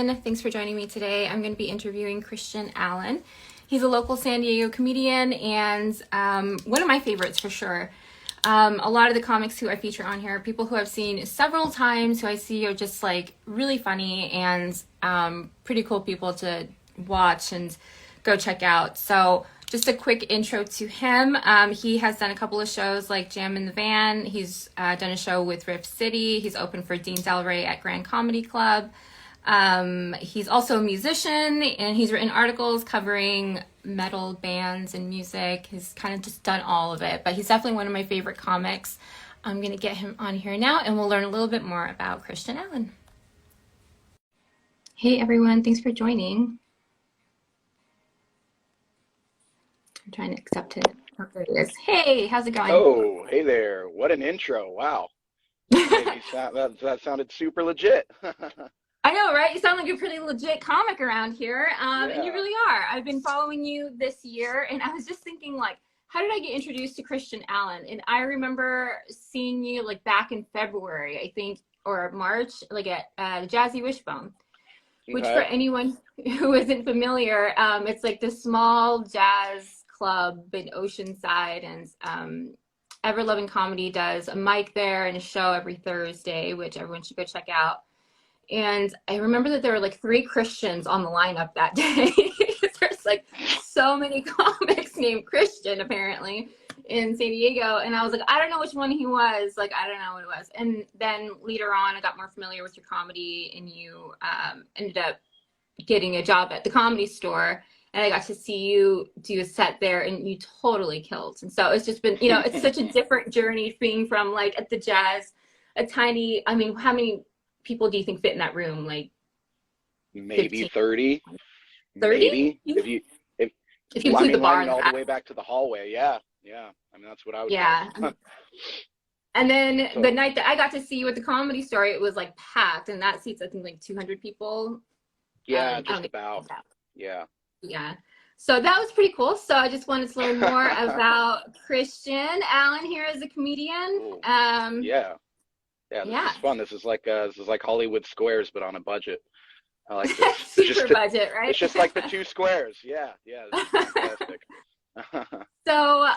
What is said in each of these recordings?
everyone. Thanks for joining me today. I'm going to be interviewing Christian Allen. He's a local San Diego comedian and one of my favorites for sure. A lot of the comics who I feature on here are people who I've seen several times, who I see are just like really funny and pretty cool people to watch and go check out. So just a quick intro to him. He has done a couple of shows like Jam in the Van. He's done a show with Riff City. He's opened for Dean Del Rey at Grand Comedy Club. He's also a musician, and he's written articles covering metal bands and music. He's kind of just done all of it, but he's definitely one of my favorite comics. I'm going to get him on here now, and we'll learn a little bit more about Christian Allen. Hey, everyone. Thanks for joining. I'm trying to accept it. Oh, there it is. Hey, how's it going? Oh, hey there. What an intro. Wow. That sounded super legit. I know, right? You sound like a pretty legit comic around here. And you Yeah. really are. I've been following you this year, and I was just thinking, like, how did I get introduced to Christian Allen? And I remember seeing you, like, back in February, I think, or March, like at the Jazzy Wishbone, which for Okay. anyone who isn't familiar, it's like this small jazz club in Oceanside, and Ever Loving Comedy does a mic there and a show every Thursday, which everyone should go check out. And I remember that there were like 3 Christians on the lineup that day. There's like so many comics named Christian apparently in San Diego. And I was like, I don't know which one he was. Like, I don't know what it was. And then later on, I got more familiar with your comedy, and you ended up getting a job at the Comedy Store. And I got to see you do a set there, and you totally killed. And so it's just been, it's such a different journey being from like at the Jazz, a tiny, I mean, how many people do you think fit in that room? Like Maybe 15, 30. 30? Maybe. If If you I include the mean bar lining and the all the back. way back to the hallway. Yeah. Yeah. I mean that's what I would Yeah. guess. And then the So night that I got to see you at the Comedy Store, it was like packed, and that seats, I think, like 200 people. yeah, I don't just think about. that. Yeah. Yeah. So that was pretty cool. So I just wanted to learn more about Christian Allen here as a comedian. Cool. Yeah. Yeah, this Yeah. is fun. This is like Hollywood Squares but on a budget. I like this. Super budget, right? It's just like the 2 squares. Yeah. Yeah, this is fantastic. So,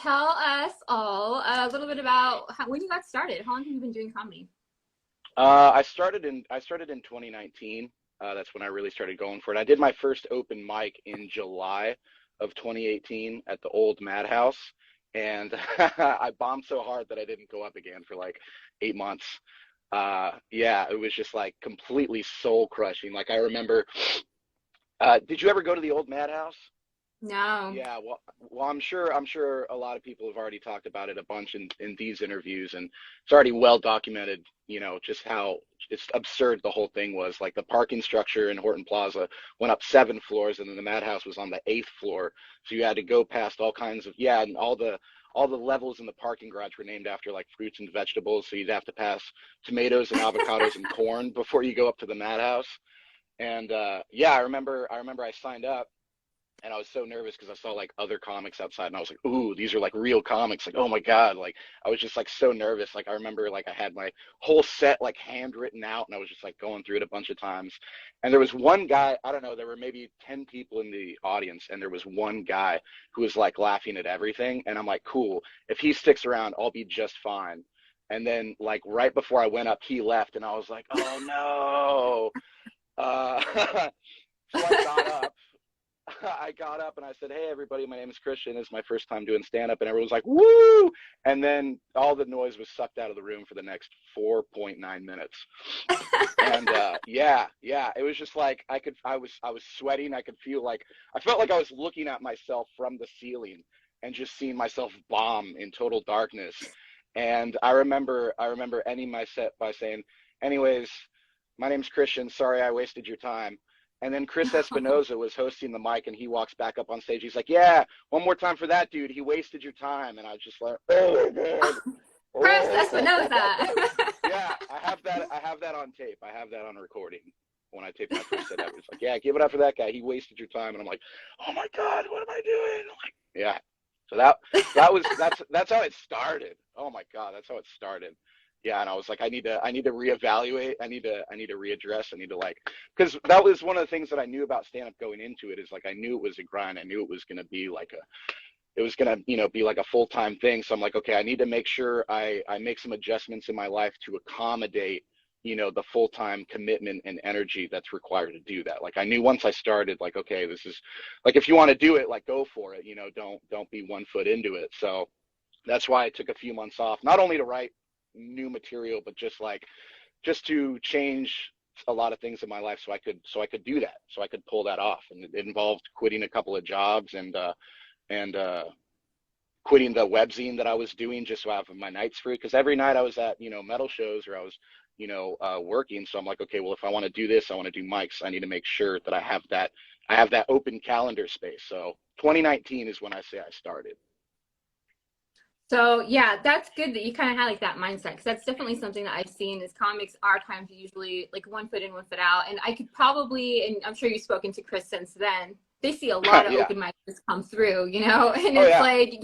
tell us all a little bit about when you got started. How long have you been doing comedy? I started in 2019. That's when I really started going for it. I did my first open mic in July of 2018 at the old Madhouse, and I bombed so hard that I didn't go up again for like 8 months. Yeah, it was just like completely soul crushing. Like I remember, did you ever go to the old Madhouse? No. Yeah, well, I'm sure a lot of people have already talked about it a bunch in these interviews, and it's already well documented, just how just absurd the whole thing was. Like the parking structure in Horton Plaza went up 7 floors, and then the Madhouse was on the 8th floor, so you had to go past all kinds of, yeah, and all the levels in the parking garage were named after like fruits and vegetables, so you'd have to pass tomatoes and avocados and corn before you go up to the Madhouse. And yeah, I remember I signed up, and I was so nervous because I saw like other comics outside, and I was like, "Ooh, these are like real comics!" Like, oh my god! Like, I was just like so nervous. Like, I remember like I had my whole set like handwritten out, and I was just like going through it a bunch of times. And there was one guy, I don't know, there were maybe 10 people in the audience, and there was one guy who was like laughing at everything, and I'm like, "Cool, if he sticks around, I'll be just fine." And then like right before I went up, he left, and I was like, "Oh no!" So I got up. I got up and I said, "Hey, everybody, my name is Christian. It's my first time doing stand-up," and everyone was like, "Woo!" And then all the noise was sucked out of the room for the next 4.9 minutes. And yeah, it was just like I was sweating. I could feel like I felt like I was looking at myself from the ceiling and just seeing myself bomb in total darkness. And I remember ending my set by saying, "Anyways, my name's Christian. Sorry I wasted your time." And then Chris Espinoza was hosting the mic, and he walks back up on stage. He's like, "Yeah, one more time for that dude. He wasted your time." And I was just like, "Oh my god, Chris oh." Espinoza. Yeah, I have that on tape. I have that on recording. When I taped my first set ever, it's like, "Yeah, give it up for that guy. He wasted your time." And I'm like, "Oh my god, what am I doing?" I'm like, yeah. So that's how it started. Oh my god, that's how it started. Yeah, and I was like, I need to reevaluate. I need to readdress. I need to like, because that was one of the things that I knew about stand up going into it is like I knew it was a grind. I knew it was going to be like a, it was going to, you know, be like a full-time thing. So I'm like, okay, I need to make sure I make some adjustments in my life to accommodate, you know, the full-time commitment and energy that's required to do that. Like I knew once I started, like, okay, this is like if you want to do it, like go for it. You know, don't be 1 foot into it. So that's why I took a few months off, not only to write new material, but just like just to change a lot of things in my life so I could do that, so I could pull that off. And it involved quitting a couple of jobs and quitting the webzine that I was doing just so I have my nights free. Because every night I was at, you know, metal shows or I was, you know, working. So I'm like, okay, well, if I want to do this, I want to do mics. I need to make sure that I have that open calendar space. So 2019 is when I say I started. So yeah, that's good that you kind of had like that mindset because that's definitely something that I've seen is comics are kind of usually like 1 foot in, 1 foot out. And I could probably, and I'm sure you've spoken to Chris since then, they see a lot of Yeah. open mics come through, you know, and Oh it's yeah. like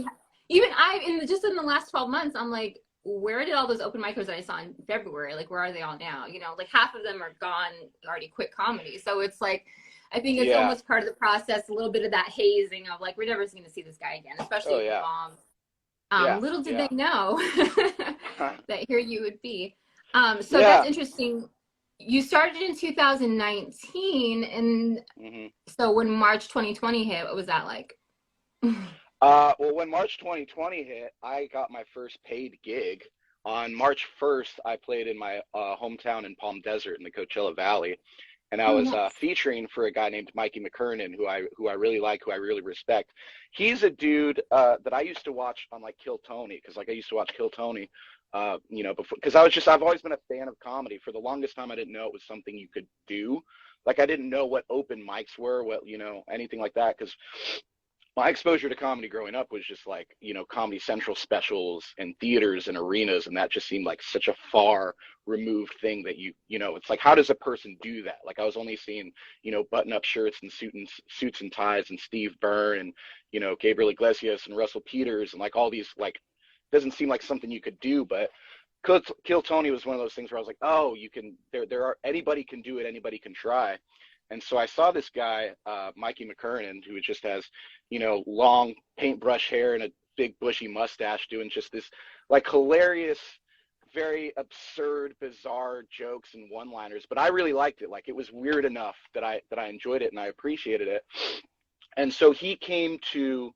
even I just in the last 12 months, I'm like, where did all those open micers that I saw in February, like where are they all now? You know, like half of them are gone, already quit comedy. So it's like I think it's Yeah. almost part of the process, a little bit of that hazing of like we're never going to see this guy again, Oh especially with the yeah. moms. Yeah. Little did they Yeah. know that here you would be. So that's Yeah. interesting. You started in 2019, and Hmm. so when March 2020 hit, what was that like? Well, when March 2020 hit, I got my first paid gig. On March 1st, I played in my hometown in Palm Desert in the Coachella Valley, and I Oh, was nice. featuring for a guy named Mikey McKernan, who I really like, who I really respect. He's a dude that I used to watch on like Kill Tony, because like I used to watch Kill Tony, you know, before because I've always been a fan of comedy. For the longest time, I didn't know it was something you could do. Like I didn't know what open mics were, what you know, anything like that, because my exposure to comedy growing up was just like, you know, Comedy Central specials and theaters and arenas, and that just seemed like such a far removed thing that you know, it's like, how does a person do that? Like I was only seeing, you know, button-up shirts and suits and ties and Steve Byrne and, you know, Gabriel Iglesias and Russell Peters and like all these like doesn't seem like something you could do, but Kill Tony was one of those things where I was like, oh, you can there are anybody can do it, anybody can try. And so I saw this guy, Mikey McKernan, who just has, you know, long paintbrush hair and a big bushy mustache, doing just this like hilarious, very absurd, bizarre jokes and one-liners. But I really liked it. Like it was weird enough that I enjoyed it and I appreciated it. And so he came to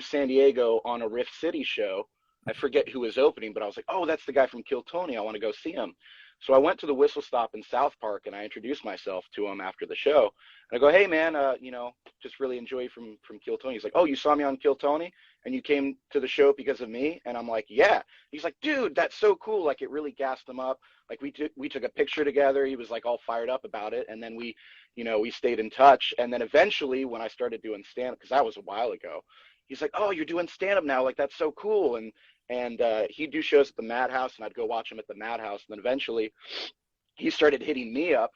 San Diego on a Rift City show. I forget who was opening, but I was like, oh, that's the guy from Kill Tony. I want to go see him. So I went to the Whistle Stop in South Park and I introduced myself to him after the show. And I go, hey man, you know, just really enjoy you from Kill Tony. He's like, oh, you saw me on Kill Tony and you came to the show because of me? And I'm like, yeah. He's like, dude, that's so cool. Like it really gassed him up. Like we took a picture together. He was like all fired up about it. And then we, you know, we stayed in touch. And then eventually when I started doing stand up, because that was a while ago, he's like, oh, you're doing stand up now. Like that's so cool. And he'd do shows at the Madhouse, and I'd go watch him at the Madhouse. And then eventually, he started hitting me up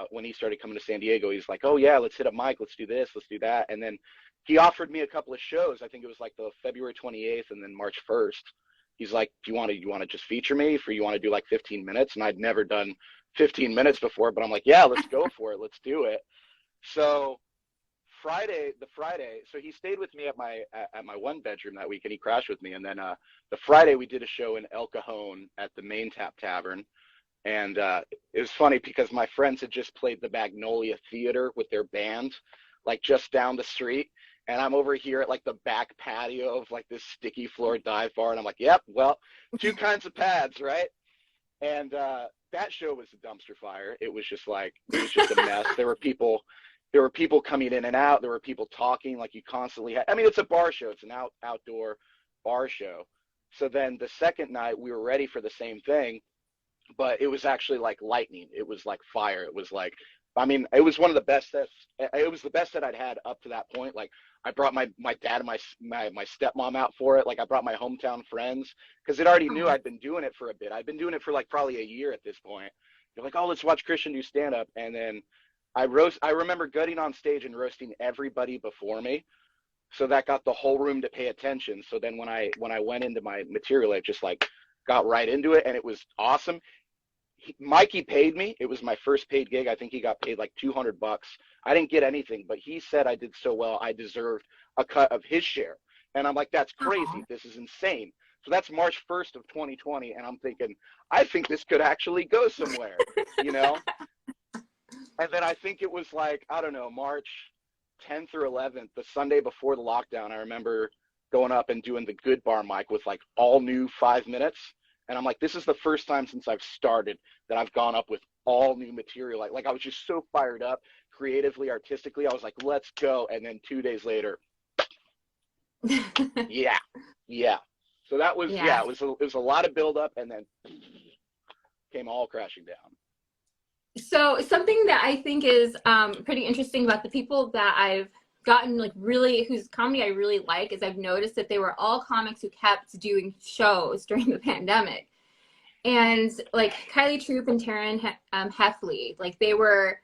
when he started coming to San Diego. He's like, "Oh yeah, let's hit up Mike. Let's do this. Let's do that." And then he offered me a couple of shows. I think it was like the February 28th and then March 1st. He's like, "Do you want to just feature me for you want to do like 15 minutes?" And I'd never done 15 minutes before, but I'm like, "Yeah, let's go for it. Let's do it." So so he stayed with me at my one bedroom that week, and he crashed with me. And then the Friday we did a show in El Cajon at the Main Tap Tavern, and it was funny because my friends had just played the Magnolia Theater with their band, like just down the street, and I'm over here at like the back patio of like this sticky floor dive bar, and I'm like, yep, well, two kinds of pads, right? And that show was a dumpster fire. It was just like it was just a mess. There were people coming in and out. There were people talking like you constantly had. I mean, it's a bar show. It's an outdoor bar show. So then the second night we were ready for the same thing, but it was actually like lightning. It was like fire. It was like, I mean, it was one of the best that it was the best that I'd had up to that point. Like I brought my dad and my stepmom out for it. Like I brought my hometown friends because it already knew Oh, I'd been doing it for a bit. I'd been doing it for like probably a year at this point. They're like, oh, let's watch Christian do stand up. And then I remember gutting on stage and roasting everybody before me. So that got the whole room to pay attention. So then when I went into my material, I just like got right into it, and it was awesome. Mikey paid me. It was my first paid gig. I think he got paid like $200. I didn't get anything, but he said I did so well, I deserved a cut of his share. And I'm like, that's Aw. crazy. This is insane. So that's March 1st of 2020, and I'm thinking, I think this could actually go somewhere, you know? And then I think it was like, I don't know, March 10th or 11th, the Sunday before the lockdown. I remember going up and doing the Good Bar mic with like all new 5 minutes. And I'm like, this is the first time since I've started that I've gone up with all new material. Like I was just so fired up creatively, artistically. I was like, let's go. And then 2 days later, yeah, yeah. So that was, yeah, Yeah. it was a lot of buildup, and then came all crashing down. So something that I think is pretty interesting about the people that I've gotten like really whose comedy I really like is I've noticed that they were all comics who kept doing shows during the pandemic. And like Kylie Troop and Taryn Heffley, like they were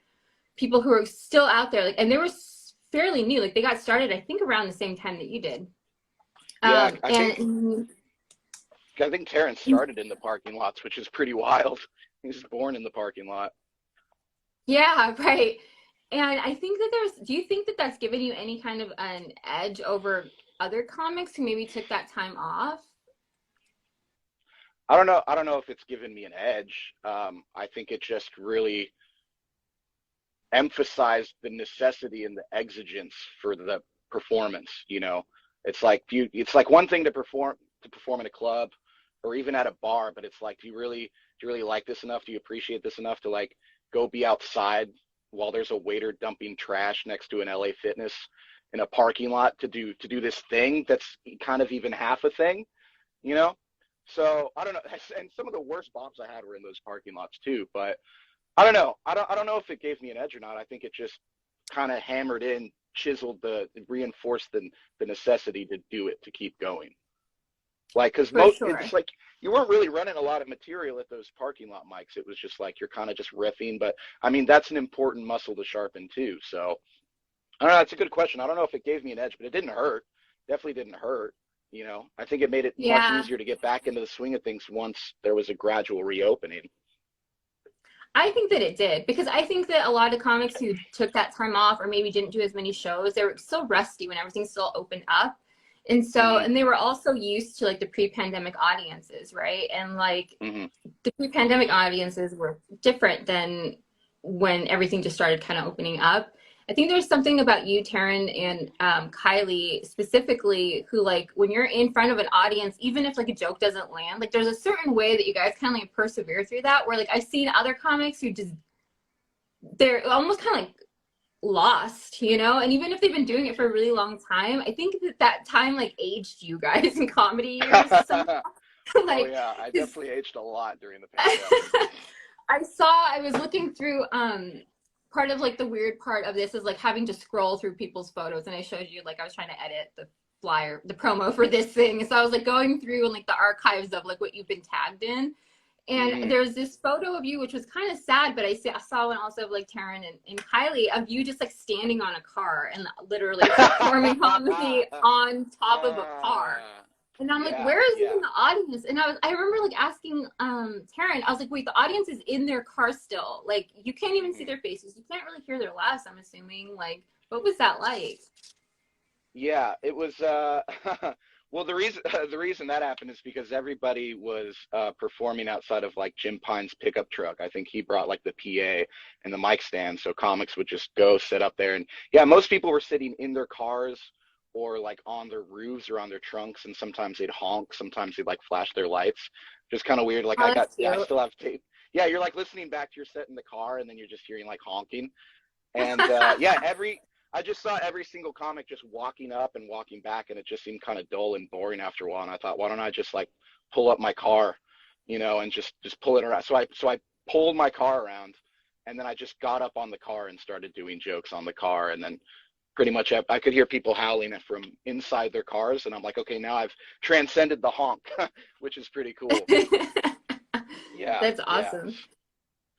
people who were still out there, like, and they were fairly new. Like they got started, I think, around the same time that you did. Yeah, And I think Terrence started in the parking lots, which is pretty wild. He was born in the parking lot. yeah, right. And I think that do you think that that's given you any kind of an edge over other comics who maybe took that time off? I don't know. I don't know if it's given me an edge. I think it just really emphasized the necessity and the exigence for the performance. You know, it's like one thing to perform in a club or even at a bar, but it's like, do you really like this enough? Do you appreciate this enough to like go be outside while there's a waiter dumping trash next to an LA Fitness in a parking lot to do this thing that's kind of even half a thing, you know? So I don't know. And some of the worst bombs I had were in those parking lots too. But I don't know. I don't know if it gave me an edge or not. I think it just kind of hammered in, chiseled reinforced the necessity to do it, to keep going. Like, because For it's sure. like you weren't really running a lot of material at those parking lot mics. It was just like you're kind of just riffing. But I mean, that's an important muscle to sharpen too. So I don't know. That's a good question. I don't know if it gave me an edge, but it didn't hurt. Definitely didn't hurt. You know, I think it made it much Yeah. easier to get back into the swing of things once there was a gradual reopening. I think that it did because I think that a lot of comics who took that time off or maybe didn't do as many shows, they were so rusty when everything still opened up. And so, Hmm. and they were also used to like the pre-pandemic audiences, right? And like Hmm. the pre-pandemic audiences were different than when everything just started kind of opening up. I think there's something about you, Taryn, and Kylie specifically, who like when you're in front of an audience, even if like a joke doesn't land, like there's a certain way that you guys kind of like persevere through that. Where like I've seen other comics who just they're almost kind of like lost, you know. And even if they've been doing it for a really long time, I think that that time like aged you guys in comedy years somehow. Oh Like, yeah, I 'cause definitely aged a lot during the pandemic. I was looking through part of like the weird part of this is like having to scroll through people's photos, and I showed you like I was trying to edit the flyer, the promo for this thing. So I was like going through and like the archives of like what you've been tagged in. And Hmm. there's this photo of you, which was kind of sad, but I saw one also of like Taryn and Kylie of you just like standing on a car and literally performing comedy on top of a car. And I'm like, Yeah, where is yeah. even the audience? And I remember like asking Taryn, I was like, wait, the audience is in their car still. Like you can't even see Hmm. their faces. You can't really hear their laughs, I'm assuming. Like, what was that like? Yeah, it was well, the reason that happened is because everybody was performing outside of like Jim Pine's pickup truck. I think he brought like the PA and the mic stand, so comics would just go sit up there. And yeah, most people were sitting in their cars or like on their roofs or on their trunks, and sometimes they'd honk, sometimes they'd like flash their lights. Just kind of weird. Like Oh, that's I cute. still have tape. Yeah, you're like listening back to your set in the car, and then you're just hearing like honking. And yeah, I just saw every single comic just walking up and walking back, and it just seemed kind of dull and boring after a while. And I thought, why don't I just like pull up my car, you know, and just pull it around. So I pulled my car around, and then I just got up on the car and started doing jokes on the car, and then pretty much I could hear people howling it from inside their cars, and I'm like, okay, now I've transcended the honk, which is pretty cool. Yeah, That's yeah. awesome.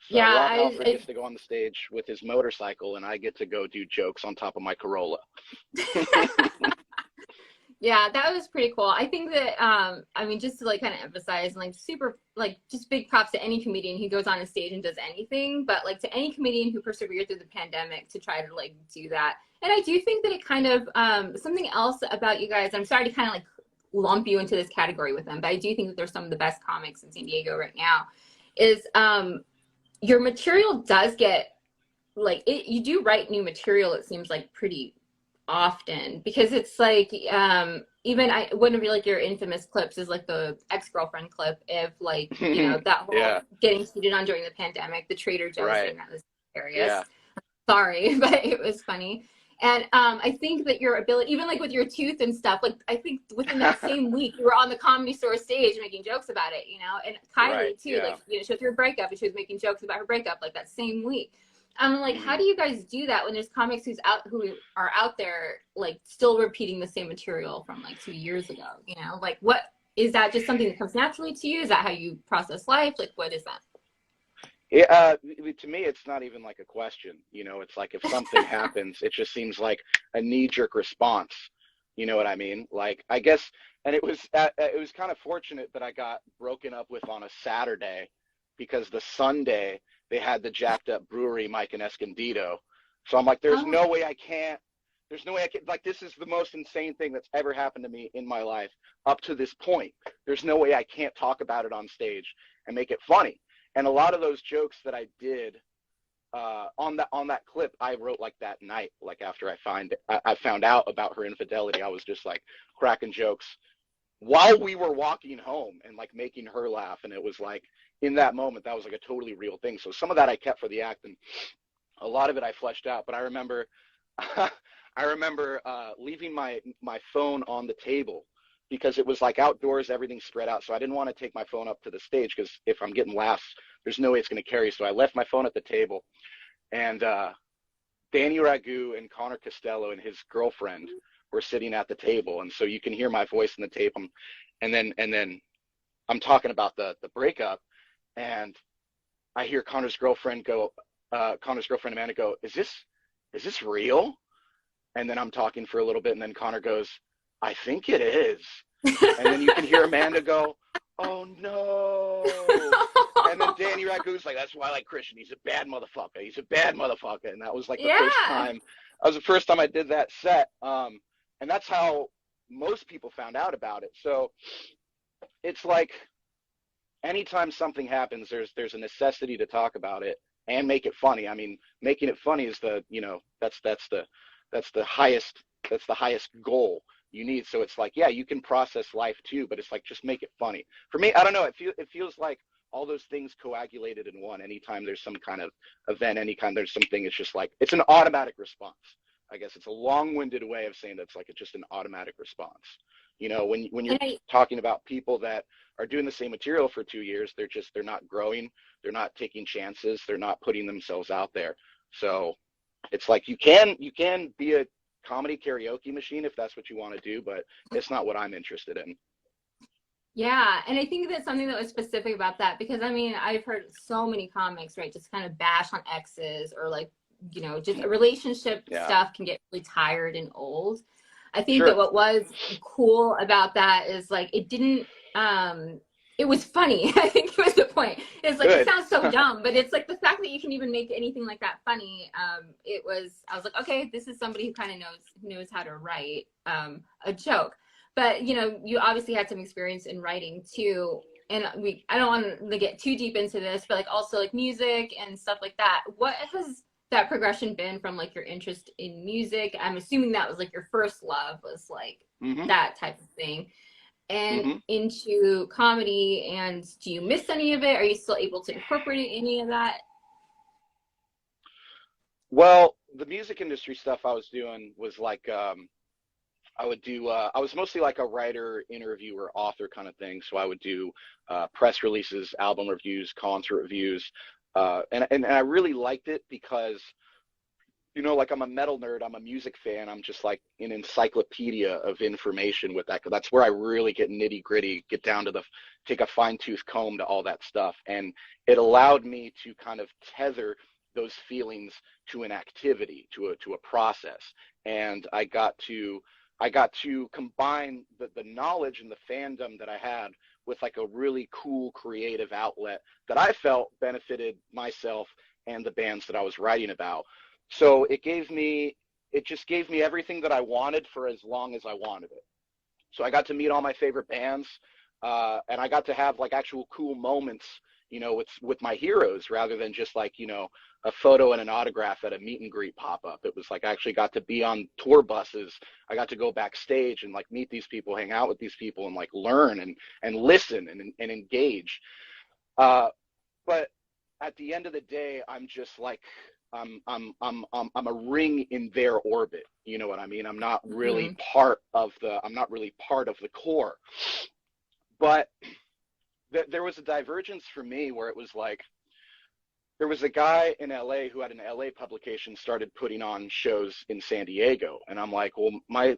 So Yeah, Rob Halford gets to go on the stage with his motorcycle, and I get to go do jokes on top of my Corolla. Yeah, that was pretty cool. I think that I mean just to like kind of emphasize and like super like just big props to any comedian who goes on a stage and does anything, but like to any comedian who persevered through the pandemic to try to like do that. And I do think that it kind of something else about you guys, I'm sorry to kind of like lump you into this category with them, but I do think that there's some of the best comics in San Diego right now, is your material does get like it, you do write new material, it seems like pretty often because it's like even I wouldn't be like your infamous clips is like the ex-girlfriend clip if like you know that whole Yeah, getting cheated on during the pandemic, the Trader Joe's right. thing, that was Yeah. hilarious. Sorry, but it was funny. And I think that your ability, even like with your tooth and stuff, like I think within that same week you were on the Comedy Store stage making jokes about it, you know. And Right. Kylie too, Yeah. like you know, she went through a breakup and she was making jokes about her breakup like that same week. I'm like, how Hmm. do you guys do that when there's comics who are out there like still repeating the same material from like 2 years ago? You know, like what is that? Just something that comes naturally to you? Is that how you process life? Like, what is that? To me, it's not even like a question. It's like if something happens, it just seems like a knee-jerk response. You know what I mean? Like, I guess, and it was kind of fortunate that I got broken up with on a Saturday because the Sunday they had the jacked up brewery Mike and Escondido. So I'm like, there's Oh, no way I can't. There's no way I can. Like, this is the most insane thing that's ever happened to me in my life up to this point. There's no way I can't talk about it on stage and make it funny. And a lot of those jokes that I did on that clip, I wrote like that night, like after I found out about her infidelity. I was just like cracking jokes while we were walking home and like making her laugh. And it was like in that moment, that was like a totally real thing. So some of that I kept for the act, and a lot of it I fleshed out. But I remember, I remember leaving my phone on the table because it was like outdoors, everything spread out. So I didn't want to take my phone up to the stage because if I'm getting laughs, there's no way it's going to carry. So I left my phone at the table, and Danny Ragu and Connor Costello and his girlfriend were sitting at the table, and so you can hear my voice in the tape. And then I'm talking about the breakup, and I hear Connor's girlfriend Amanda go, "Is this real?" And then I'm talking for a little bit, and then Connor goes, "I think it is." And then you can hear Amanda go, "Oh no." And then Danny Ragu's like, "That's why I like Christian. He's a bad motherfucker. He's a bad motherfucker." And that was like the first yeah. time. That was the first time I did that set. And that's how most people found out about it. So it's like anytime something happens, there's a necessity to talk about it and make it funny. I mean, making it funny is that's the highest goal you need. So it's like, yeah, you can process life too, but it's like just make it funny. For me, I don't know. It feels like all those things coagulated in one. Anytime there's some kind of event, anytime there's something, it's just like it's an automatic response. I guess it's a long-winded way of saying that's like it's just an automatic response. When you're And I talking about people that are doing the same material for 2 years, they're not growing, they're not taking chances, they're not putting themselves out there. So it's like you can be a comedy karaoke machine if that's what you want to do, but it's not what I'm interested in. Yeah, and I think that's something that was specific about that because I mean, I've heard so many comics, right, just kind of bash on exes or like, you know, just relationship Yeah, stuff can get really tired and old. I think that sure. what was cool about that is like it didn't it was funny. I think it was the point. It's like it Good. sounds so dumb, but it's like the fact that you can even make anything like that funny. It was I was like, okay, this is somebody who kind of knows how to write a joke. But you know, you obviously had some experience in writing too. And I don't want to get too deep into this, but like also like music and stuff like that. What has that progression been from like your interest in music? I'm assuming that was like your first love was like Hmm. that type of thing and Hmm. into comedy. And do you miss any of it? Are you still able to incorporate any of that? Well, the music industry stuff I was doing was like I was mostly like a writer, interviewer, author kind of thing. So I would do press releases, album reviews, concert reviews. And I really liked it because, like I'm a metal nerd, I'm a music fan. I'm just like an encyclopedia of information with that. 'Cause that's where I really get nitty gritty, get down to take a fine tooth comb to all that stuff. And it allowed me to kind of tether those feelings to an activity, to a process. And I got to I got to combine the knowledge and the fandom that I had with like a really cool creative outlet that I felt benefited myself and the bands that I was writing about. So it just gave me everything that I wanted for as long as I wanted it. So I got to meet all my favorite bands, and I got to have like actual cool moments, with my heroes rather than just like, a photo and an autograph at a meet and greet pop up. It was like I actually got to be on tour buses. I got to go backstage and like meet these people, hang out with these people, and like learn and listen and engage. But at the end of the day, I'm just like I'm a ring in their orbit. You know what I mean? I'm not really Mhm. part of the core. But there was a divergence for me where it was like there was a guy in LA who had an LA publication started putting on shows in San Diego, and I'm like, well, my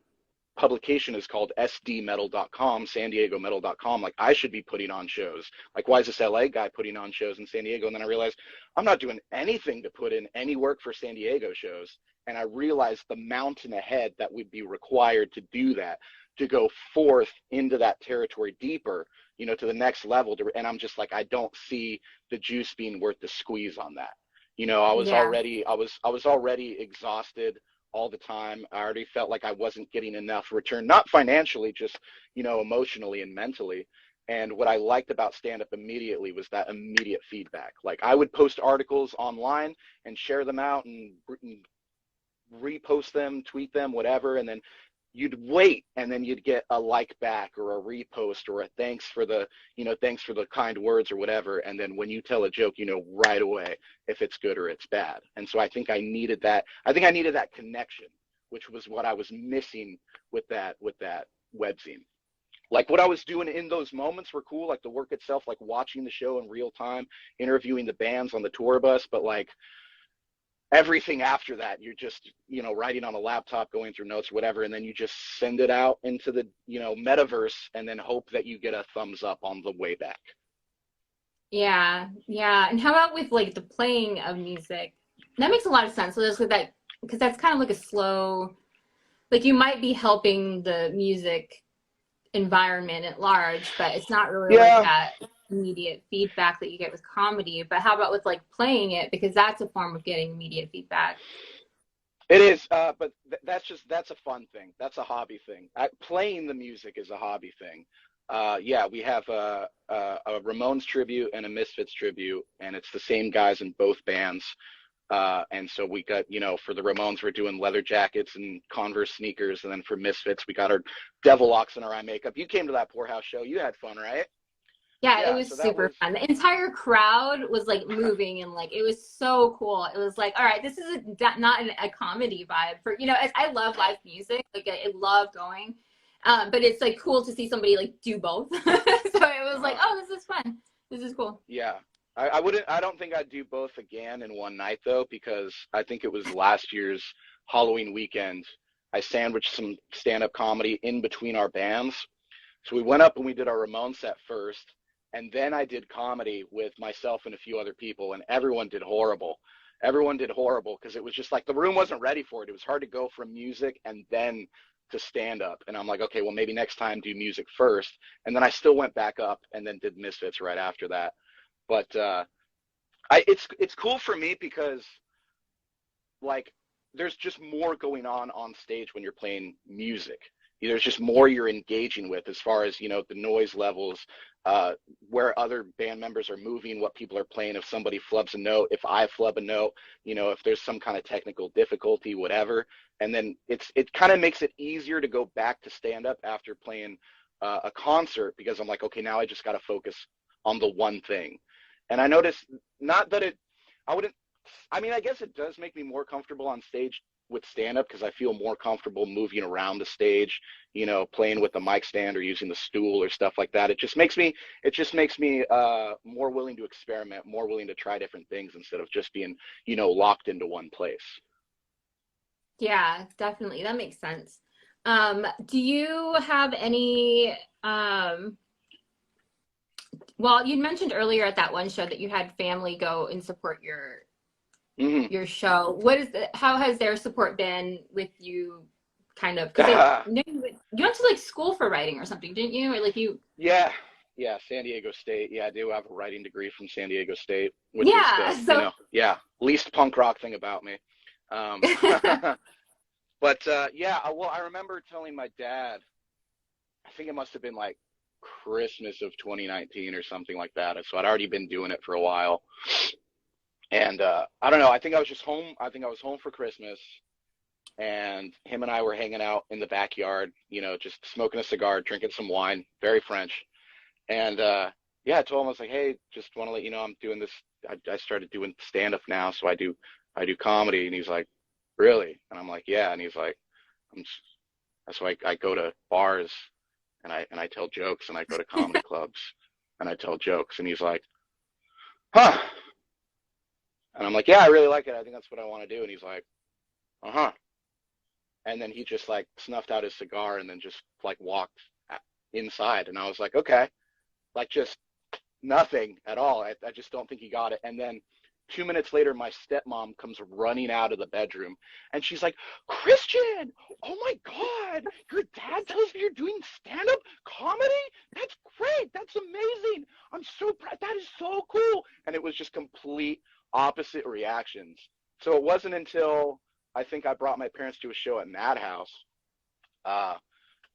publication is called sdmetal.com, san diego metal.com. Like, I should be putting on shows. Like, why is this LA guy putting on shows in San Diego? And then I realized I'm not doing anything to put in any work for San Diego shows. And I realized the mountain ahead that would be required to do that, to go forth into that territory deeper, to the next level. And I'm just like, I don't see the juice being worth the squeeze on that. Yeah. I was already exhausted all the time. I already felt like I wasn't getting enough return, not financially, just, emotionally and mentally. And what I liked about stand up immediately was that immediate feedback. Like, I would post articles online and share them out and repost them, tweet them, whatever. And then you'd wait, and then you'd get a like back or a repost or a thanks for the kind words or whatever. And then when you tell a joke, right away if it's good or it's bad. And so I think I needed that. I think I needed that connection, which was what I was missing with that webzine. Like, what I was doing in those moments were cool, like the work itself, like watching the show in real time, interviewing the bands on the tour bus, but like everything after that, you're just, writing on a laptop, going through notes or whatever, and then you just send it out into the, metaverse, and then hope that you get a thumbs up on the way back. Yeah. Yeah. And how about with like the playing of music? That makes a lot of sense. So there's like that, because that's kind of like a slow, like you might be helping the music environment at large, but it's not really like Yeah, that immediate feedback that you get with comedy. But how about with like playing it? Because that's a form of getting immediate feedback. it is. But that's a fun thing. That's a hobby thing. Playing the music is a hobby thing. Yeah, we have a Ramones tribute and a Misfits tribute, and it's the same guys in both bands. And so we got, for the Ramones, we're doing leather jackets and Converse sneakers. And then for Misfits, we got our devil locks and our eye makeup. You came to that Poorhouse show. You had fun, right? Yeah, it Yeah. was So that super was, fun. The entire crowd was like moving and like it was so cool. It was like, all right, this is not a comedy vibe for, I love live music. Like I love going. But it's like cool to see somebody like do both. So it was like, uh-huh. oh, this is fun. This is cool. Yeah. I don't think I'd do both again in one night though, because I think it was last year's Halloween weekend. I sandwiched some stand-up comedy in between our bands. So we went up and we did our Ramon set first, and then I did comedy with myself and a few other people, and everyone did horrible. Everyone did horrible because it was just like the room wasn't ready for it. It was hard to go from music and then to stand up. And I'm like, okay, well, maybe next time do music first. And then I still went back up and then did Misfits right after that. But it's cool for me because like there's just more going on stage when you're playing music. There's just Yeah. more you're engaging with as far as, the noise levels, where other band members are moving, what people are playing, if somebody flubs a note, if I flub a note, if there's some kind of technical difficulty, whatever. And then it kind of makes it easier to go back to stand up after playing a concert, because I'm like, okay, now I just got to focus on the one thing. And I noticed, not that I wouldn't, I mean, I guess it does make me more comfortable on stage with stand up because I feel more comfortable moving around the stage, playing with the mic stand or using the stool or stuff like that. It just makes me more willing to experiment, more willing to try different things instead of just being, locked into one place. Yeah, definitely. That makes sense. Do you have any well, you mentioned earlier at that one show that you had family go and support Hmm. your show. How has their support been with you kind of, because I knew you went to like school for writing or something, didn't you? Or like you, Yeah, yeah, San Diego State. Yeah, I do have a writing degree from San Diego State, which is yeah. the, So yeah, least punk rock thing about me. Um, but yeah, well, I remember telling my dad, I think it must have been like Christmas of 2019 or something like that. So I'd already been doing it for a while. And I don't know, I think I was just home. I think I was home for Christmas, and him and I were hanging out in the backyard, just smoking a cigar, drinking some wine, very French. And yeah, I told him, I was like, hey, just want to let you know I'm doing this. I started doing stand up now, so I do comedy. And he's like, really? And I'm like, yeah. And he's like, I'm s- that's why I go to bars and I tell jokes, and I go to comedy clubs and I tell jokes. And he's like, huh? And I'm like, yeah, I really like it. I think that's what I want to do. And he's like, uh-huh. And then he just like snuffed out his cigar and then just like walked inside. And I was like, okay, like just nothing at all. I just don't think he got it. And then 2 minutes later, my stepmom comes running out of the bedroom, and she's like, Christian, oh my God, your dad tells me you're doing stand-up comedy? That's great. That's amazing. I'm so proud. That is so cool. And it was just complete opposite reactions. So it wasn't until I think I brought my parents to a show at Madhouse uh,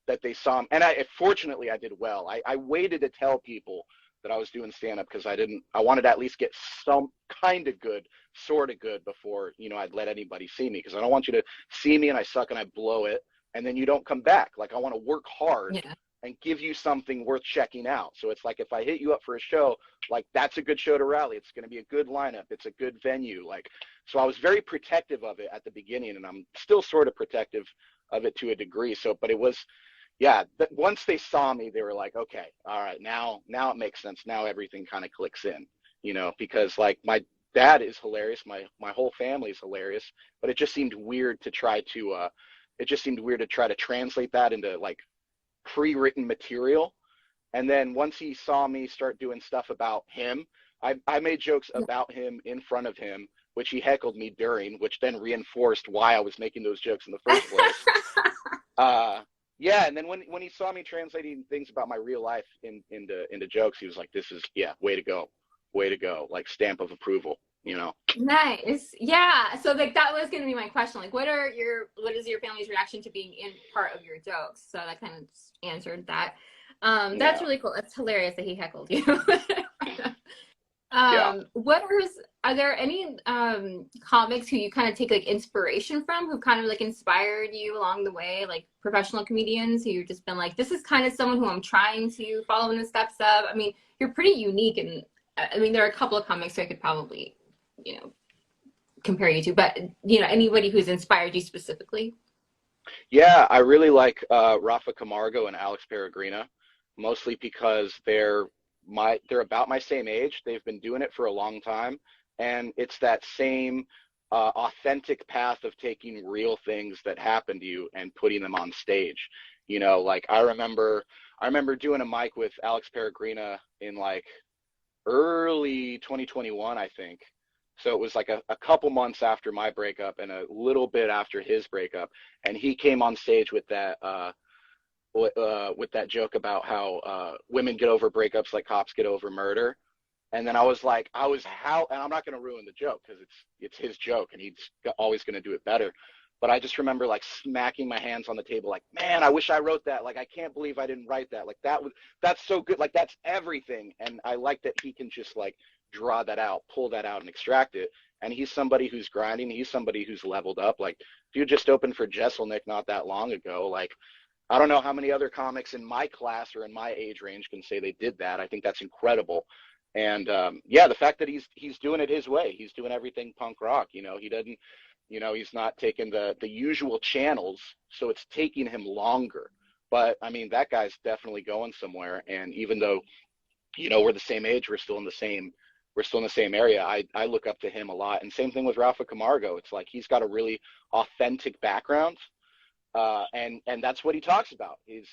that they saw him. And fortunately, I did well. I waited to tell people that I was doing stand up because I wanted to at least get some kind of good, sort of good before, I'd let anybody see me, because I don't want you to see me and I suck and I blow it and then you don't come back. Like, I want to work hard yeah. and give you something worth checking out. So it's like, if I hit you up for a show, like, that's a good show to rally. It's going to be a good lineup. It's a good venue. Like, so I was very protective of it at the beginning, and I'm still sort of protective of it to a degree. So, but it was, yeah, once they saw me, they were like, okay, all right, now it makes sense. Now everything kind of clicks in, because like my dad is hilarious, my whole family is hilarious, but it just seemed weird to try to translate that into like pre-written material. And then once he saw me start doing stuff about him, I made jokes about him in front of him, which he heckled me during, which then reinforced why I was making those jokes in the first place. Yeah, and then when he saw me translating things about my real life into jokes, he was like, "This is, yeah, way to go, like stamp of approval, you know." Nice. Yeah. So like that was gonna be my question. Like what is your family's reaction to being in part of your jokes? So that kind of just answered that. That's Yeah, really cool. It's hilarious that he heckled you. yeah. Are there any comics who you kind of take like inspiration from, who kind of like inspired you along the way, like professional comedians who you've just been like, this is kind of someone who I'm trying to follow in the steps of? I mean, you're pretty unique, and I mean, there are a couple of comics who I could probably, you know, compare you to, but anybody who's inspired you specifically? Yeah, I really like Rafa Camargo and Alex Peregrina, mostly because they're about my same age. They've been doing it for a long time, and it's that same authentic path of taking real things that happen to you and putting them on stage. Like I remember doing a mic with Alex Peregrina in like early 2021, I think. So it was like a couple months after my breakup and a little bit after his breakup, and he came on stage with that joke about how women get over breakups like cops get over murder. And then and I'm not going to ruin the joke because it's his joke and he's always going to do it better. But I just remember like smacking my hands on the table, like, man, I wish I wrote that. Like, I can't believe I didn't write that. Like, that's so good. Like, that's everything. And I like that he can just like draw that out, pull that out and extract it. And he's somebody who's grinding. He's somebody who's leveled up. Like, dude just opened for Jesselnick not that long ago. Like, I don't know how many other comics in my class or in my age range can say they did that. I think that's incredible. And yeah, the fact that he's doing it his way, he's doing everything punk rock. He doesn't, he's not taking the usual channels, so it's taking him longer. But I mean, that guy's definitely going somewhere. And even though we're the same age, we're still in the same area. I look up to him a lot. And same thing with Rafa Camargo. It's like he's got a really authentic background. And that's what he talks about. He's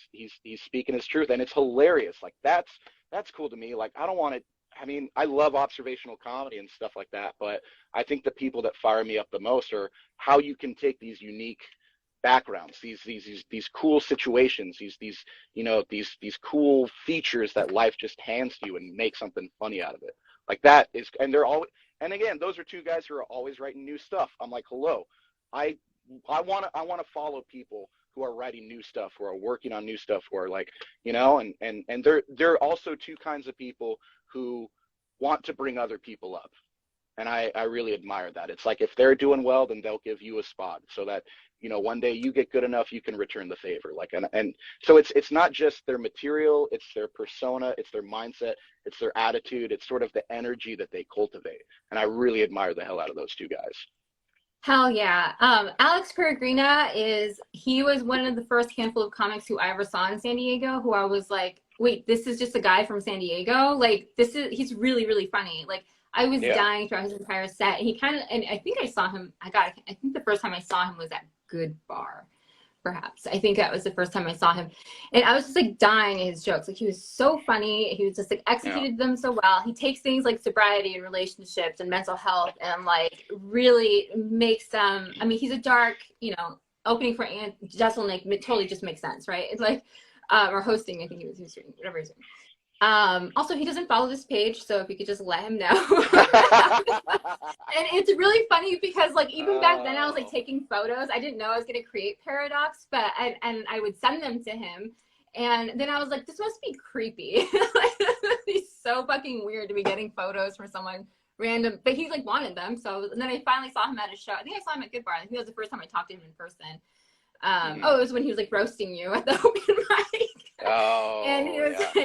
speaking his truth, and it's hilarious. Like that's cool to me. Like I don't want to. I mean, I love observational comedy and stuff like that, but I think the people that fire me up the most are how you can take these unique backgrounds, these cool situations, these cool features that life just hands to you, and make something funny out of it. Like that is, and they're always, and again, those are two guys who are always writing new stuff. I'm like, hello, I I want to follow people who are writing new stuff, who are working on new stuff, who are like, and they're also two kinds of people who want to bring other people up. And I really admire that. It's like if they're doing well, then they'll give you a spot so that, one day you get good enough, you can return the favor. Like, and so it's not just their material, it's their persona, it's their mindset, it's their attitude, it's sort of the energy that they cultivate. And I really admire the hell out of those two guys. Hell yeah. Alex Peregrina he was one of the first handful of comics who I ever saw in San Diego, who I was like, wait, this is just a guy from San Diego? Like, he's really, really funny. Like, I was Yeah. dying throughout his entire set. He kind of, and I think I saw him, I think the first time I saw him was at Good Bar, perhaps. I think that was the first time I saw him. And I was just like dying at his jokes. Like, he was so funny. He was just like Yeah. executed them so well. He takes things like sobriety and relationships and mental health and like really makes them, I mean, he's a dark, opening for Aunt Jesselnick totally just makes sense, right? It's like, or hosting, I think he was doing, whatever he's doing. Also, he doesn't follow this page, so if you could just let him know. And it's really funny because, like, even back then I was like Oh. taking photos. I didn't know I was going to create Paradox, but I would send them to him. And then I was like, this must be creepy. Like, this must be so fucking weird to be getting photos from someone random. But he like wanted them. So and then I finally saw him at a show. I think I saw him at Good Bar. I think that was the first time I talked to him in person. Mhm. Oh, it was when he was like roasting you at the open mic. And he Oh, was yeah.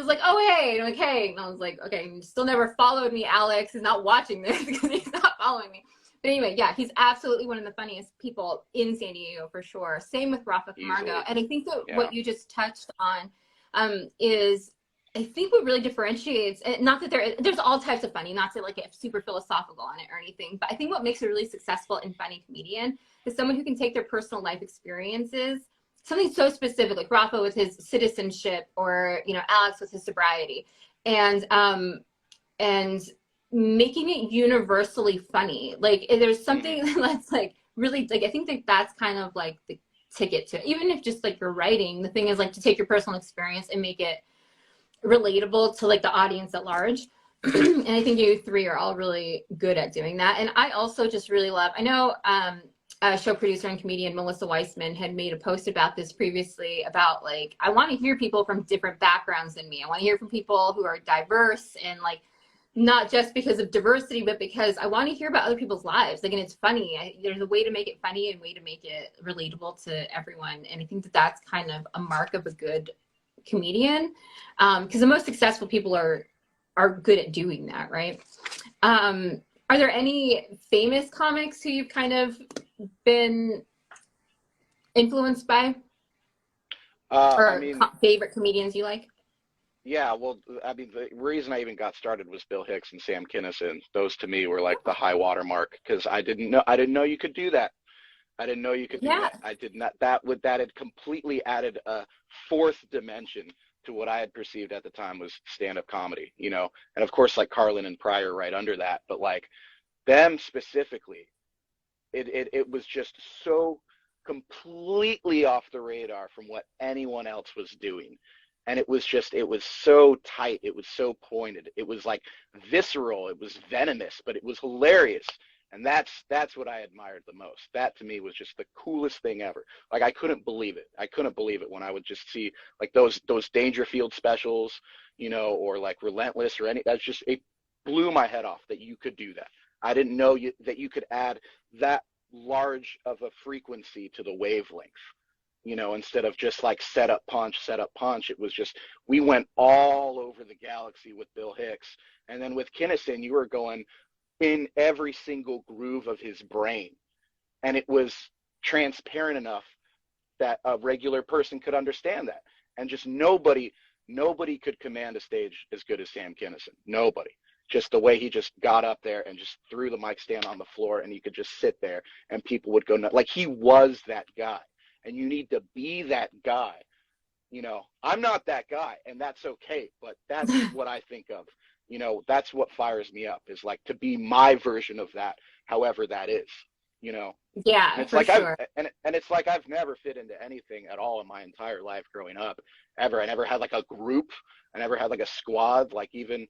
like, oh, hey. And I'm like, hey. And I was like, okay, you still never followed me, Alex. He's not watching this because he's not following me. But anyway, yeah, he's absolutely one of the funniest people in San Diego for sure. Same with Rafa Camargo. Easily. And I think that Yeah. what you just touched on is, I think what really differentiates, not that there's all types of funny, not to like get super philosophical on it or anything, but I think what makes a really successful and funny comedian is someone who can take their personal life experiences, something so specific, like Rafa with his citizenship, or Alex with his sobriety, and making it universally funny. Like there's Hmm. something that's like really like I think that that's kind of like the ticket to, even if just like you're writing, the thing is like to take your personal experience and make it relatable to like the audience at large. And I think you three are all really good at doing that. And I also just really love, I know show producer and comedian Melissa Weissman had made a post about this previously, about like, I want to hear people from different backgrounds than me. I want to hear from people who are diverse, and like, not just because of diversity, but because I want to hear about other people's lives. Like, and it's funny. There's a way to make it funny and a way to make it relatable to everyone. And I think that that's kind of a mark of a good comedian, because the most successful people are good at doing that, right? Are there any famous comics who you've kind of been influenced by, I or mean, favorite comedians you like? yeah, well, I mean, the reason I even got started was Bill Hicks and Sam Kinison. Those to me were like the high water mark, because I didn't know you could do that. I didn't know you could do Yeah. that. I did not. That had completely added a fourth dimension to what I had perceived at the time was stand-up comedy, and of course like Carlin and Pryor right under that, but like them specifically, it was just so completely off the radar from what anyone else was doing. And it was so tight, it was so pointed, it was like visceral, it was venomous, but it was hilarious. And that's what I admired the most. That to me was just the coolest thing ever. Like I couldn't believe it. I couldn't believe it when I would just see like those Dangerfield specials, or like Relentless or any. That's just, it blew my head off that you could do that. I didn't know that you could add that large of a frequency to the wavelength. Instead of just like set up punch, it was just, we went all over the galaxy with Bill Hicks. And then with Kinnison, you were going in every single groove of his brain. And it was transparent enough that a regular person could understand that. And just nobody could command a stage as good as Sam Kinison. Nobody. Just the way he just got up there and just threw the mic stand on the floor, and you could just sit there and people would go nuts. Like he was that guy. And you need to be that guy. I'm not that guy, and that's okay, but that's what I think of. That's what fires me up, is like to be my version of that, however that is. you know. And Yeah, it's for like I've sure. and it's like I've never fit into anything at all in my entire life growing up, ever. I never had like a group. I never had like a squad, like even,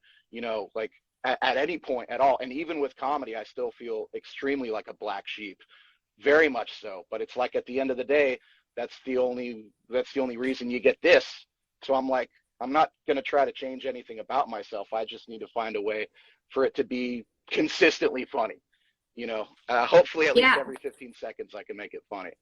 like at any point at all. And even with comedy, I still feel extremely like a black sheep, very much so. But it's like at the end of the day, that's the only reason you get this. So I'm like, I'm not gonna try to change anything about myself. I just need to find a way for it to be consistently funny. Hopefully at least Yeah. every 15 seconds I can make it funny.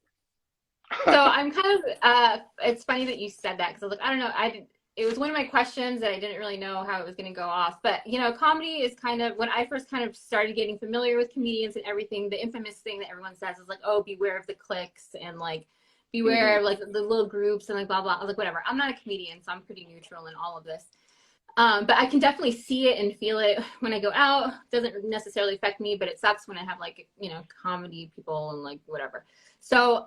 So I'm kind of it's funny that you said that because I was like, I don't know, it was one of my questions that I didn't really know how it was going to go off. But comedy is kind of when I first kind of started getting familiar with comedians and everything, the infamous thing that everyone says is like, oh, beware of the cliques and like beware Hmm. of like the little groups and like blah blah. I was like, whatever. I'm not a comedian, so I'm pretty neutral in all of this. But I can definitely see it and feel it when I go out. It doesn't necessarily affect me, but it sucks when I have like, comedy people and like whatever. So,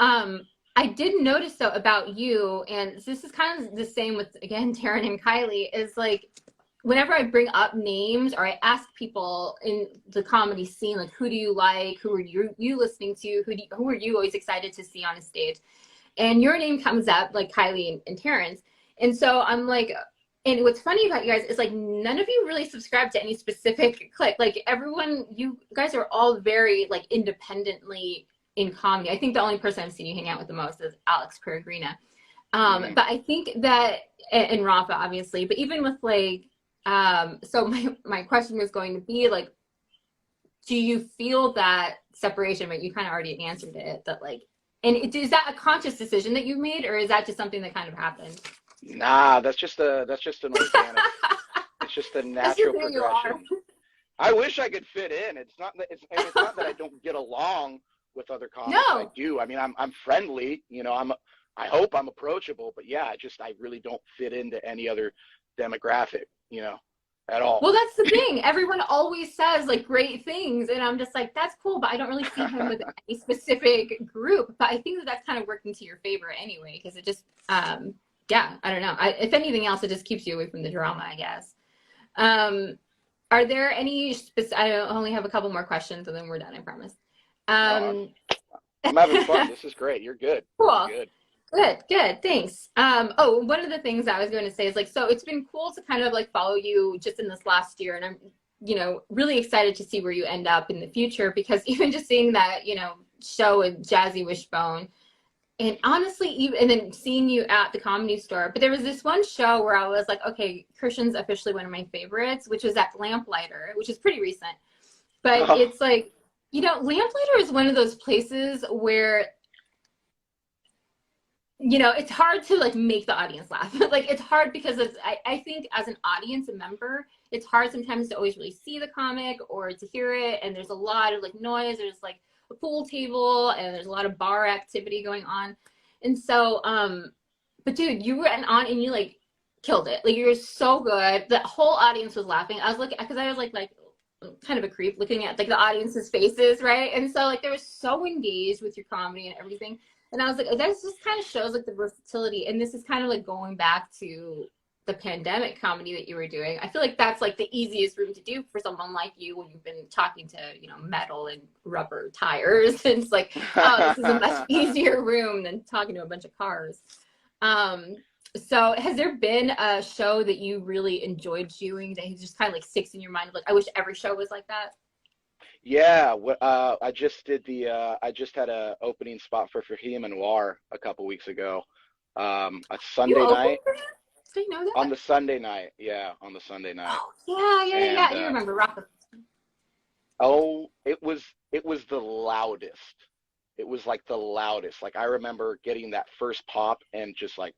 I did notice though about you, and this is kind of the same with again Taryn and Kylie, is like whenever I bring up names or I ask people in the comedy scene, like who do you like, who are you listening to, who are you always excited to see on a stage, and your name comes up like Kylie and Terrence, and so I'm like, and what's funny about you guys is like none of you really subscribe to any specific clique. Like everyone, you guys are all very like independently in comedy. I think the only person I've seen you hang out with the most is Alex Peregrina. Hmm. But I think that, and Rafa obviously, but even with like, so my question was going to be like, do you feel that separation? But you kind of already answered it. That like, and is that a conscious decision that you made, or is that just something that kind of happened? Nah, that's just an organic. It's just a That's just natural who you are. progression. I wish I could fit in. It's not that I don't get along with other comics. I No. do. I mean, I'm friendly. I hope I'm approachable. But yeah, I really don't fit into any other demographic. At all. Well, that's the thing. Everyone always says like great things, and I'm just like, that's cool, but I don't really see him with any specific group. But I think that that's kind of working to your favor anyway, because it just, yeah, I don't know. If anything else, it just keeps you away from the drama, I guess. Um, are there any I only have a couple more questions, and then we're done. I promise. No, Um, I'm having fun. This is great. You're good. You're cool. good. Good, good, thanks. Oh, one of the things I was going to say is like, so it's been cool to kind of like follow you just in this last year, and I'm, really excited to see where you end up in the future because even just seeing that, show with Jazzy Wishbone, and honestly, even and then seeing you at the Comedy Store. But there was this one show where I was like, okay, Christian's officially one of my favorites, which was at Lamplighter, which is pretty recent. But Oh, it's like, Lamplighter is one of those places where it's hard to like make the audience laugh. Like it's hard because I think as an audience member, it's hard sometimes to always really see the comic or to hear it. And there's a lot of like noise. There's like a pool table and there's a lot of bar activity going on. And so, but dude, you were on and you like killed it. Like you were so good. The whole audience was laughing. I was looking because I was like kind of a creep looking at like the audience's faces, right? And so like they were so engaged with your comedy and everything. And I was like, that just kind of shows like the versatility. And this is kind of like going back to the pandemic comedy that you were doing. I feel like that's like the easiest room to do for someone like you when you've been talking to, metal and rubber tires. And it's like, oh, this is a much easier room than talking to a bunch of cars. Um, so has there been a show that you really enjoyed doing that just kind of like sticks in your mind? Like, I wish every show was like that. yeah. I just had a opening spot for Fahim and War a couple weeks ago. A You Sunday opened night. for him? Did you know On that? the Sunday night, yeah, on the Sunday night. Oh, yeah, yeah, yeah, yeah. And I do remember Rafa. oh, it was the loudest. It was like the loudest. Like I remember getting that first pop and just like,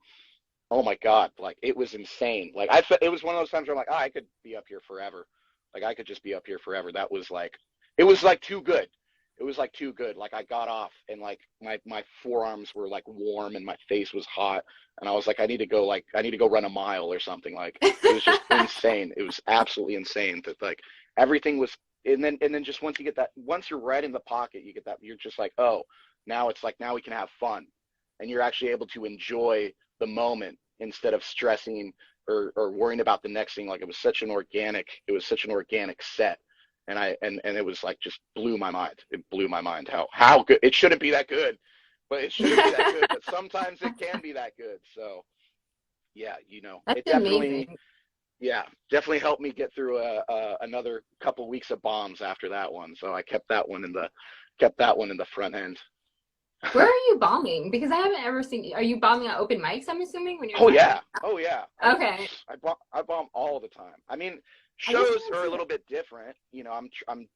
oh my God, like it was insane. Like it was one of those times where I'm like, oh, I could be up here forever. Like I could just be up here forever. That was like, it was like too good. It was like too good. Like I got off and like my forearms were like warm and my face was hot. And I was like, I need to go run a mile or something. Like it was just insane. It was absolutely insane that like everything was, and then just once you're right in the pocket, you get that, you're just like, oh, now it's like, now we can have fun. And you're actually able to enjoy the moment instead of stressing or worrying about the next thing. Like it was such an organic set. And it was like just blew my mind. It blew my mind how good it shouldn't be that good, but it shouldn't be that good. But sometimes it can be that good. So yeah, That's it definitely amazing. yeah definitely helped me get through another couple weeks of bombs after that one. So I kept that one in the front end. Where are you bombing? Because I haven't ever seen. Are you bombing at open mics? I'm assuming when you're Oh trying. yeah, oh yeah. Okay, I bomb all the time. I mean, I just shows haven't are a seen it. little bit different. I'm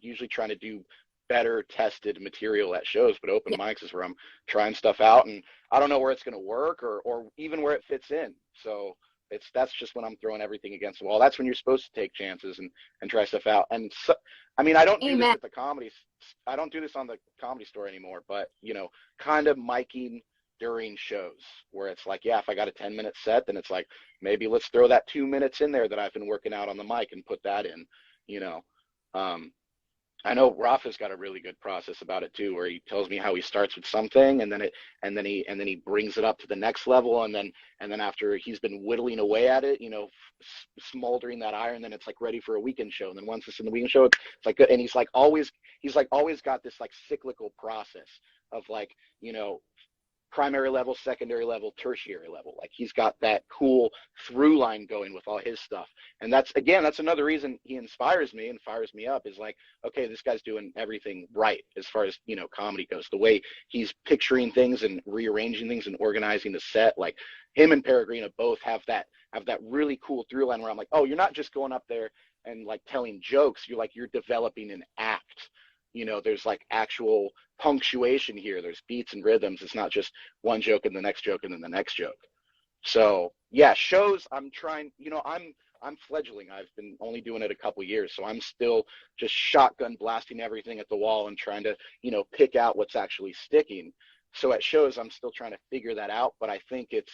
usually trying to do better tested material at shows, but open Yeah. mics is where I'm trying stuff out, and I don't know where it's going to work or even where it fits in. So that's just when I'm throwing everything against the wall. That's when you're supposed to take chances and try stuff out. And so, I mean, I don't do this Amen. at the comedy. I don't do this on the Comedy Store anymore, but kind of miking during shows where it's like, yeah, if I got a 10-minute set, then it's like, maybe let's throw that 2 minutes in there that I've been working out on the mic and put that in, you know. Um, I know Rafa's got a really good process about it too, where he tells me how he starts with something and then he brings it up to the next level, and then after he's been whittling away at it, smoldering that iron, then it's like ready for a weekend show. And then once it's in the weekend show, it's like good. And he's like always got this like cyclical process of like, primary level, secondary level, tertiary level. Like he's got that cool through line going with all his stuff. And that's another reason he inspires me and fires me up is like, okay, this guy's doing everything right as far as, comedy goes. The way he's picturing things and rearranging things and organizing the set, like him and Peregrina both have that really cool through line where I'm like, oh, you're not just going up there and like telling jokes. You're developing an act. There's like actual punctuation here. There's beats and rhythms. It's not just one joke and the next joke and then the next joke. So yeah, shows I'm trying, I'm fledgling. I've been only doing it a couple years, so I'm still just shotgun blasting everything at the wall and trying to, pick out what's actually sticking. So at shows, I'm still trying to figure that out, but I think it's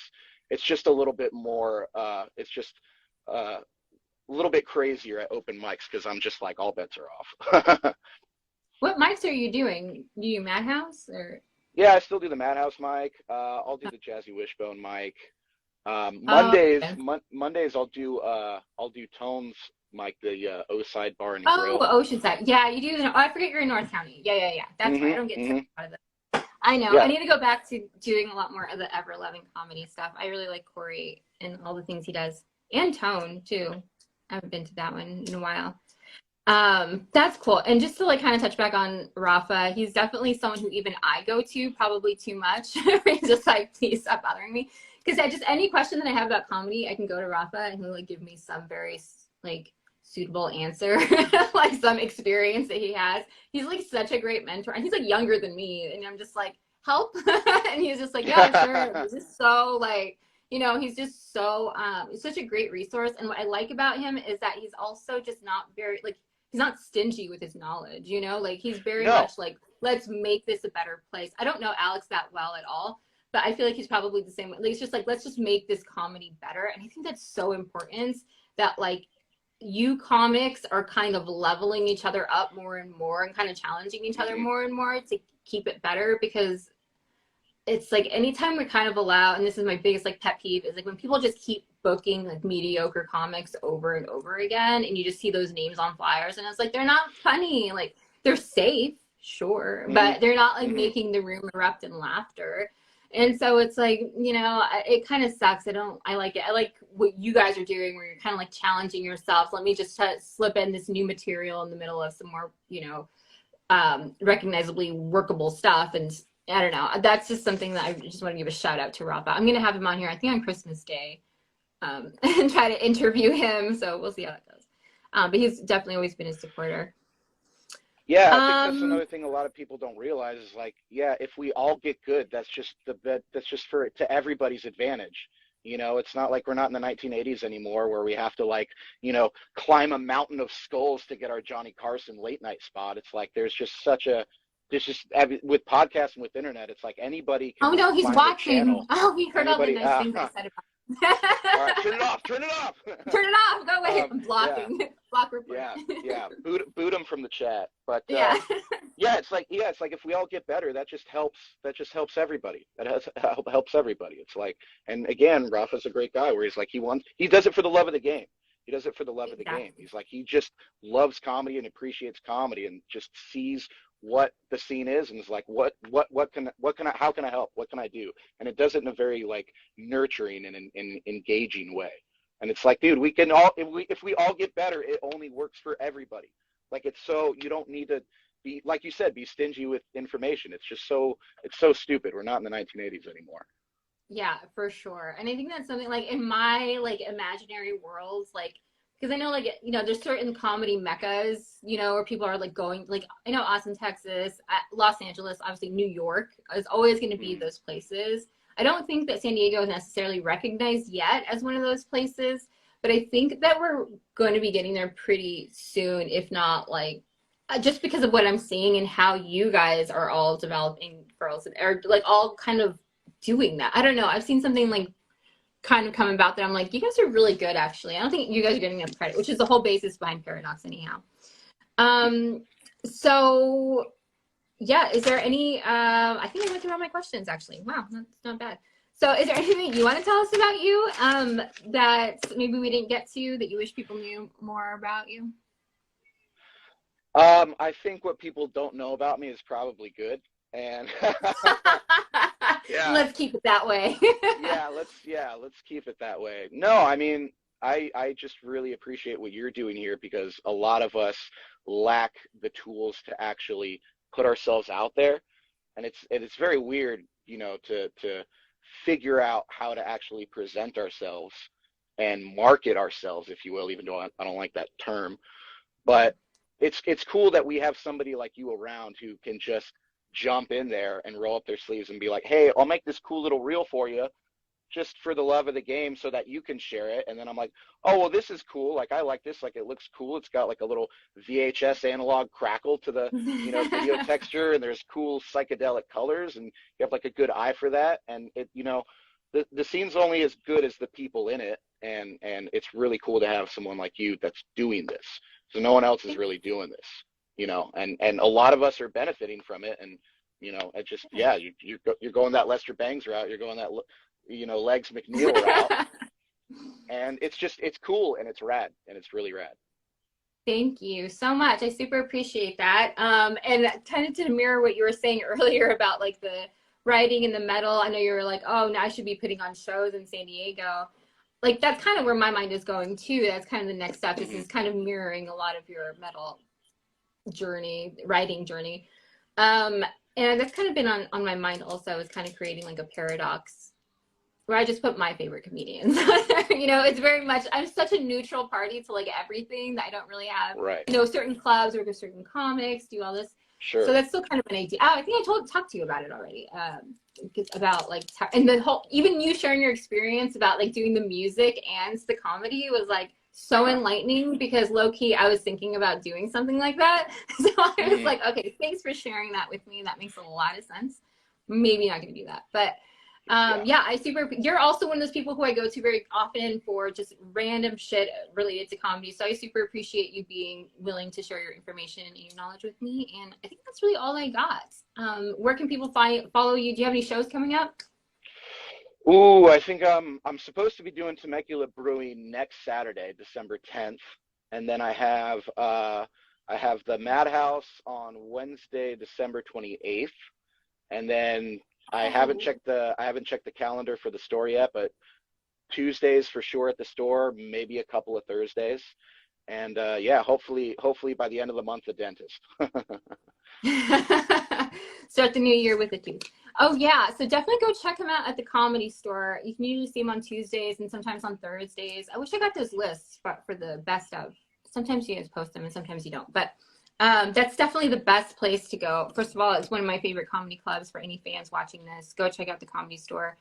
just a little bit more, it's just a little bit crazier at open mics because I'm just like all bets are off. What mics are you doing? Do you Madhouse or? Yeah, I still do the Madhouse mic. I'll do the Jazzy Wishbone mic. Oh, Mondays, okay. Mondays I'll do Tones mic, the O Side Bar and Oh, Grill. Oceanside. Yeah, you do. Oh, I forget you're in North County. Yeah, yeah, yeah. That's why I Mhm, don't get so mhm. out of it. I know. I Yeah, need to go back to doing a lot more of the ever loving comedy stuff. I really like Corey and all the things he does, and Tone too. I haven't been to that one in a while. That's cool. And just to like kind of touch back on Rafa, he's definitely someone who even I go to probably too much. He's just like, please stop bothering me. Because I just any question that I have about comedy, I can go to Rafa and he'll like give me some very like suitable answer, like some experience that he has. He's like such a great mentor, and he's like younger than me, and I'm just like, help. And he's just like, yeah, sure. He's just so like he's just so such a great resource. And what I like about him is that he's also just not very like he's not stingy with his knowledge, like he's very no, much like, let's make this a better place. I don't know Alex that well at all, but I feel like he's probably the same way. Like, it's just like, let's just make this comedy better. And I think that's so important that like you comics are kind of leveling each other up more and more and kind of challenging each other mhm, more and more to keep it better, because it's like anytime we kind of allow, and this is my biggest like pet peeve, is like when people just keep booking like mediocre comics over and over again, and you just see those names on flyers, and it's like they're not funny. Like they're safe, sure, mhm, but they're not like mhm. making the room erupt in laughter. And so it's like, it kind of sucks. I like it. I like what you guys are doing where you're kind of like challenging yourself. Let me just slip in this new material in the middle of some more, recognizably workable stuff. And I don't know. That's just something that I just want to give a shout out to Rafa. I'm going to have him on here, I think, on Christmas Day, and try to interview him. So we'll see how that goes. But he's definitely always been a supporter. Yeah, I think that's Um, another thing a lot of people don't realize is like, yeah, if we all get good, that's just to everybody's advantage. It's not like we're not in the 1980s anymore where we have to like, climb a mountain of skulls to get our Johnny Carson late night spot. It's like there's just with podcasts and with internet, it's like anybody oh can no, he's find a watching. channel. Oh, he heard all the Anybody, nice things I said all right, about turn him. it off, turn it off. Turn it off. Go away. I'm Yeah, blocking. Block report. yeah, yeah. Boot them from the chat. But Yeah. yeah, it's like if we all get better, that just helps everybody. Helps everybody. It's like, and again, Rafa's a great guy where he's like he does it for the love of the game. He does it for the love of the game. Exactly. He's like, he just loves comedy and appreciates comedy and just sees what the scene is and is like, how can I help? What can I do? And it does it in a very like nurturing and engaging way. And it's like, dude, we can all, if we all get better, it only works for everybody. Like, it's so, you don't need to be, like you said, be stingy with information. It's just so, it's so stupid. We're not in the 1980s anymore. Yeah, for sure. And I think that's something like in my like imaginary worlds, like because I know like there's certain comedy meccas, where people are like going like I know Austin, Texas, Los Angeles, obviously New York is always going to be Mm. those places. I don't think that San Diego is necessarily recognized yet as one of those places, but I think that we're going to be getting there pretty soon, if not like just because of what I'm seeing and how you guys are all developing girls and are like all kind of doing that. I don't know. I've seen something like kind of come about that I'm like, you guys are really good actually. I don't think you guys are getting enough credit, which is the whole basis behind Paradox anyhow. Um so yeah, is there any I think I went through all my questions actually. Wow, that's not bad. So is there anything you want to tell us about you that maybe we didn't get to that you wish people knew more about you? I think what people don't know about me is probably good. And yeah, Let's keep it that way. let's keep it that way. No, I mean, I just really appreciate what you're doing here because a lot of us lack the tools to actually put ourselves out there, and it's very weird, to figure out how to actually present ourselves and market ourselves, if you will, even though I don't like that term. But it's cool that we have somebody like you around who can just jump in there and roll up their sleeves and be like, hey, I'll make this cool little reel for you just for the love of the game so that you can share it. And then I'm like, oh, well, this is cool. Like, I like this. Like, it looks cool. It's got like a little VHS analog crackle to the, video texture, and there's cool psychedelic colors, and you have like a good eye for that. And the scene's only as good as the people in it. And it's really cool to have someone like you that's doing this. So no one else is really doing this, and a lot of us are benefiting from it. And, it just, yeah, you're going that Lester Bangs route. You're going that, Legs McNeil route. And it's cool and it's rad and it's really rad. Thank you so much. I super appreciate that. And kind of to mirror what you were saying earlier about like the writing and the metal, I know you were like, oh, now I should be putting on shows in San Diego. Like that's kind of where my mind is going too. That's kind of the next step. This is kind of mirroring a lot of your metal journey, writing journey. And that's kind of been on my mind also, is kind of creating like a paradox where I just put my favorite comedians. It's very much, I'm such a neutral party to like everything that I don't really have, Right. Certain clubs or certain comics do all this. So Sure. that's still kind of an idea. Oh, I think I talked to you about it already. About like, and the whole, even you sharing your experience about like doing the music and the comedy was like so enlightening, because low key, I was thinking about doing something like that. So I was like, okay, thanks for sharing that with me. That makes a lot of sense. Maybe not going to do that, but yeah, you're also one of those people who I go to very often for just random shit related to comedy. So I super appreciate you being willing to share your information and your knowledge with me. And I think that's really all I got. Where can people follow you? Do you have any shows coming up? Ooh, I think I'm supposed to be doing Temecula Brewing next Saturday, December 10th, and then I have the Madhouse on Wednesday, December 28th, and then Oh. I haven't checked the calendar for the store yet, but Tuesdays for sure at the store, maybe a couple of Thursdays, and yeah, hopefully by the end of the month, the dentist. Start the new year with a tooth. Oh yeah, so definitely go check him out at the Comedy Store. You can usually see him on Tuesdays and sometimes on Thursdays. I wish I got those lists for the best of. Sometimes you guys post them and sometimes you don't, but that's definitely the best place to go. First of all, it's one of my favorite comedy clubs. For any fans watching this, go check out the Comedy Store.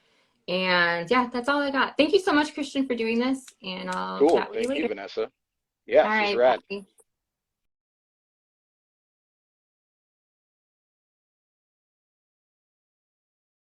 And yeah, that's all I got. Thank you so much, Christian, for doing this, and I'll Cool. chat with you Thank you, later. Vanessa. Yeah, All this was right, rad. bye.